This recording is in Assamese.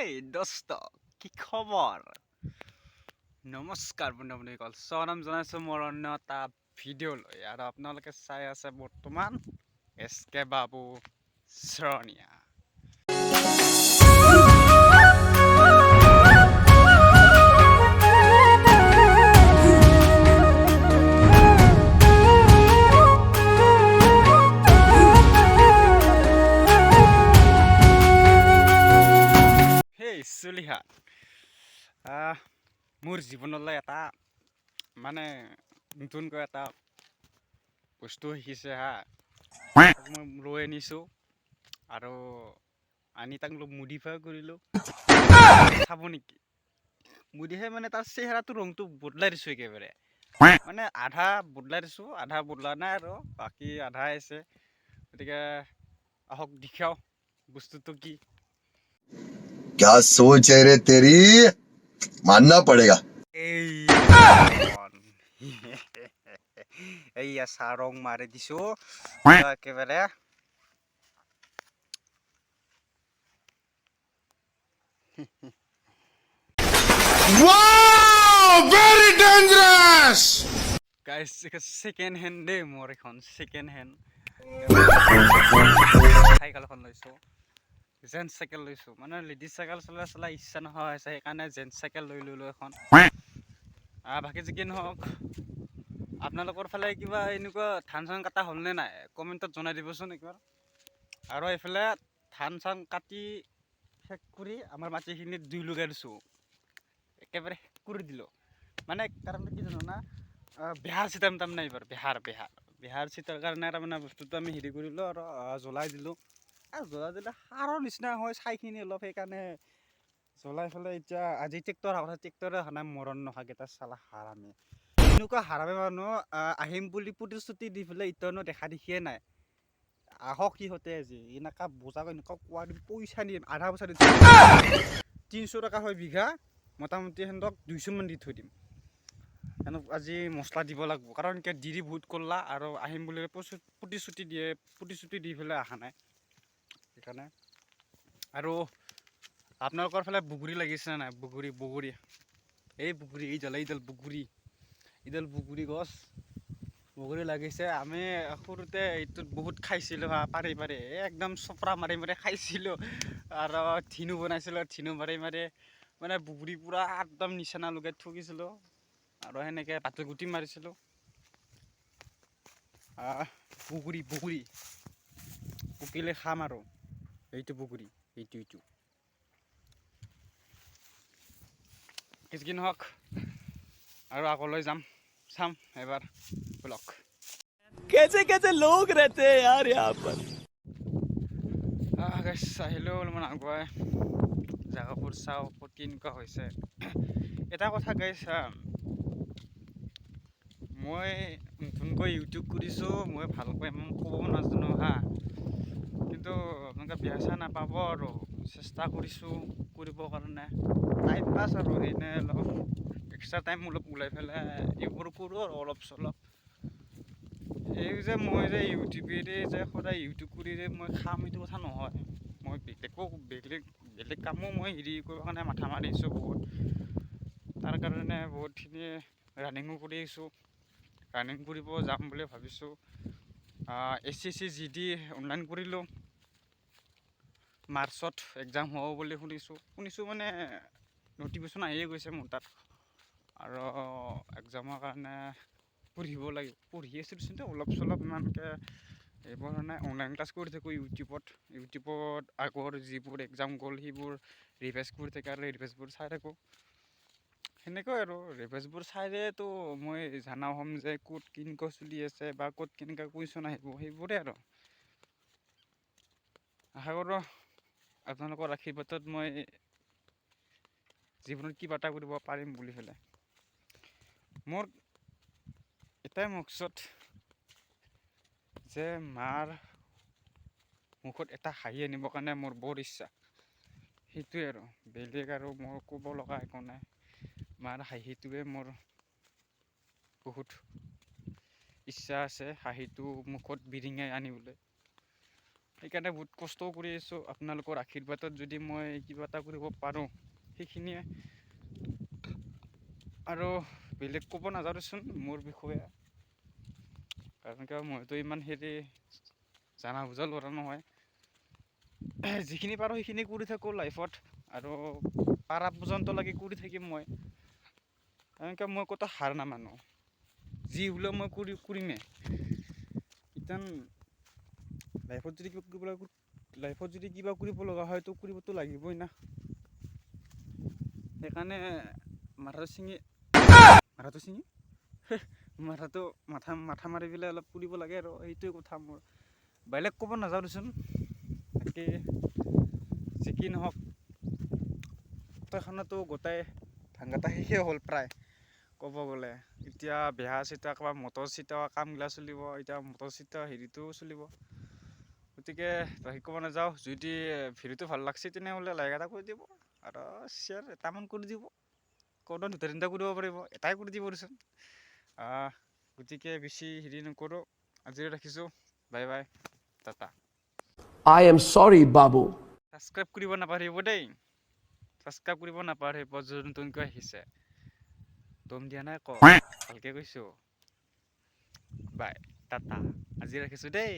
হেই দোস্ত কি খবৰ নমস্কাৰ বন্ধুসকল স্বাগতম জনাইছো মোৰ অন্য এটা ভিডিঅ'লৈ আৰু আপোনালোকে চাই আছে বৰ্তমান এছকে বাবু সৰণীয়া হেই চুলিহা মোৰ জীৱনলৈ এটা মানে নতুনকৈ এটা বস্তু শিকিছে হা মই লৈ আনিছোঁ আৰু আনি তাক মডিফাই কৰিলোঁ চাব নেকি মডিফাই মানে তাৰ চেহেৰাটো ৰংটো বদলাই দিছোঁ একেবাৰে মানে আধা বদলাই দিছোঁ আধা বদলা নাই আৰু বাকী আধা আছে গতিকে আহক দেখাও বস্তুটো কি क्या सोच है रे तेरी मानना पड़ेगा এইয়া চাহ ৰং মাৰি দিছোঁ একেবাৰে Wow! Very dangerous! Guys second hand দেই মোৰ এখন ছেকেণ্ড হেণ্ড চাইকেল এখন লৈছোঁ জেন্টছ চাইকেল লৈছোঁ মানে লেডিজ চাইকেল চলাই ইচ্ছা নোহোৱা হৈছে সেইকাৰণে জেন্টছ চাইকেল লৈ ল'লোঁ এখন বাকী যি নহওক আপোনালোকৰ ফালে কিবা এনেকুৱা ধান চান কটা হ'লনে নাই কমেণ্টত জনাই দিবচোন একবাৰ আৰু এইফালে ধান চান কাটি শেষ কৰি আমাৰ মাটিখিনিত জুই লগাই দিছোঁ একেবাৰে শেষ কৰি দিলোঁ মানে কাৰণটো কি জানো না বেহাৰ চিতাম তাৰমানে এইবাৰ বেহাৰ চিতাৰ কাৰণে তাৰমানে বস্তুটো আমি হেৰি কৰিলোঁ আৰু জ্বলাই দিলোঁ আৰু জ্বলাই দিলে সাৰৰ নিচিনা হয় ছাইখিনি অলপ সেইকাৰণে জ্বলাই পেলাই এতিয়া আজি ট্ৰেক্টৰে অহা নাই মৰণ নোহোৱাকেইটা চালা হাৰামে এনেকুৱা হাৰামে মানুহ আহিম বুলি প্ৰতিশ্ৰুতি দি পেলাই ইতিয়ানো দেখা দেখিয়ে নাই আহক সিহঁতে আজি এনেকুৱা বোজা এনেকুৱা কোৱা দিম পইচা দিম আধা পইচা দিম 300 টকা হয় বিঘা মোটামুটি সিহঁতক 200 মান দি থৈ দিম সিহঁতক আজি মছলা দিব লাগিব কাৰণ কিয় দেৰি বহুত কৰিলা আৰু আহিম বুলি প্ৰতিশ্ৰুতি দি পেলাই অহা নাই সেইকাৰণে আৰু আপোনালোকৰ ফালে বগৰী লাগিছে নাই বগৰী এইডাল বগৰী গছ বগৰী লাগিছে আমি সৰুতে এইটোত বহুত খাইছিলোঁ পাৰি একদম চপৰা মাৰি খাইছিলোঁ আৰু ধেনু বনাইছিলোঁ ধেনু মাৰি মানে বগৰী পূৰা একদম নিচানা লগাই থকিছিলোঁ আৰু সেনেকৈ পাতৰ গুটি মাৰিছিলোঁ বগৰী পকিলে খাম আৰু এইটো বগৰী এইটো কি নহওক আৰু আগলৈ চাম এবাৰ ব্লগ कैसे लोग रहते हैं यार यहाँ पर আহিলেও অলপমান আগুৱাই জেগাবোৰ চাওঁ ক'ত কেনেকুৱা হৈছে এটা কথা গাইছ মই নতুনকৈ ইউটিউব কৰিছোঁ মই ভালকৈ ইমান ক'ব নাজানো হা কিন্তু আপোনালোকে বেয়া চেয়া নাপাব আৰু চেষ্টা কৰিছোঁ কৰিবৰ কাৰণে টাইম পাছ আৰু এনেই অলপ এক্সট্ৰা টাইম অলপ ওলাই পেলাই এইবোৰ কৰোঁ আৰু অলপ চলপ এই যে মই যে ইউটিউবেৰে যে সদায় ইউটিউব কৰি যে মই খাম সেইটো কথা নহয় মই বেলেগ কামো মই হেৰি কৰিবৰ কাৰণে মাথা মাৰিছোঁ বহুত তাৰ কাৰণে বহুতখিনি ৰানিঙো কৰি আহিছোঁ ৰানিং কৰিব যাম বুলি ভাবিছোঁ SSC GD অনলাইন কৰিলোঁ মাৰ্চত এক্সাম হ'ব বুলি শুনিছোঁ মানে নটিফিকেশ্যন আহিয়ে গৈছে মোৰ তাত আৰু এক্সামৰ কাৰণে পঢ়িব লাগিব পঢ়ি আছিলোঁ অলপ চলপ ইমানকৈ এইবোৰ মানে অনলাইন ক্লাছ কৰি থাকোঁ ইউটিউবত আগৰ যিবোৰ এক্সাম গ'ল সেইবোৰ ৰিভাইজ কৰি থাকে আৰু ৰিভাইজবোৰ চাই থাকোঁ সেনেকৈ আৰু ৰিভাইজবোৰ চাইতো মই জনা হ'ম যে ক'ত কেনেকুৱা চলি আছে বা ক'ত কেনেকুৱা কুৱেশ্যন আহিব সেইবোৰে আৰু আশা কৰোঁ আপোনালোকৰ আশীৰ্বাদত মই জীৱনত কিবা এটা কৰিব পাৰিম বুলি পেলাই মোৰ এটাই মকচদ যে মাৰ মুখত এটা হাঁহি আনিবৰ কাৰণে মোৰ বৰ ইচ্ছা সেইটোৱে আৰু বেলেগ আৰু মোৰ ক'ব লগা একো নাই মাৰ হাঁহিটোৱে মোৰ বহুত ইচ্ছা আছে হাঁহিটো মুখত বিৰিঙাই আনিবলৈ সেইকাৰণে বহুত কষ্টও কৰি আছোঁ। আপোনালোকৰ আশীৰ্বাদত যদি মই কিবা এটা কৰিব পাৰোঁ সেইখিনিয়ে। আৰু বেলেগ ক'ব নাজানোচোন মোৰ বিষয়ে, কাৰণ কিয় মইতো ইমান হেৰি জানা বুজা ল'ৰা নহয়। যিখিনি পাৰোঁ সেইখিনি কৰি থাকোঁ লাইফত, আৰু পাৰা পৰ্যন্তলৈকে কৰি থাকিম মই। কাৰণ মই ক'তো হাৰ নামানো, যি হ'লেও মই কৰিমেই। ইতান লাইফত যদি কিবা কৰিব লগা হয় তো কৰিবতো লাগিবই না। সেইকাৰণে মাথা মাৰি পেলাই অলপ কৰিব লাগে, আৰু সেইটোৱে কথা মোৰ। বেলেগ ক'ব নাযাওঁ দেচোন। বাকী যি কি নহওক, সপ্তাহখনতো গোটাই ধান কটা শেষেই হ'ল প্ৰায় ক'ব গ'লে। এতিয়া বেহা চিতা বা মটৰ চিটোৱা কামগিলা চলিব, এতিয়া মটৰ চিটোৱা হেৰিটোও চলিব। গতিকে বাকী ক'ব নাযাওঁ। যদি ভিডিঅ'টো ভাল লাগছে তেনেহ'লে লাইক এটা কৰি দিব, আৰু শ্বেয়াৰ এটামান কৰি দিব। ক'ৰবাত দুটা তিনিটা কৰিব পাৰিব, এটাই কৰি দিব দেচোন। গতিকে বেছি হেৰি নকৰোঁ, আজিলৈ ৰাখিছোঁ। Bye bye, Tata. I am sorry, Babu. Subscribe কৰিব নাপাহৰিব দেই। ছাবস্ক্ৰাইব কৰিব নাপাহৰিব যদি নতুনকৈ আহিছে। দম দিয়া নাই ভালকৈ কৈছোঁ। বাই, টাটা, আজি ৰাখিছোঁ দেই।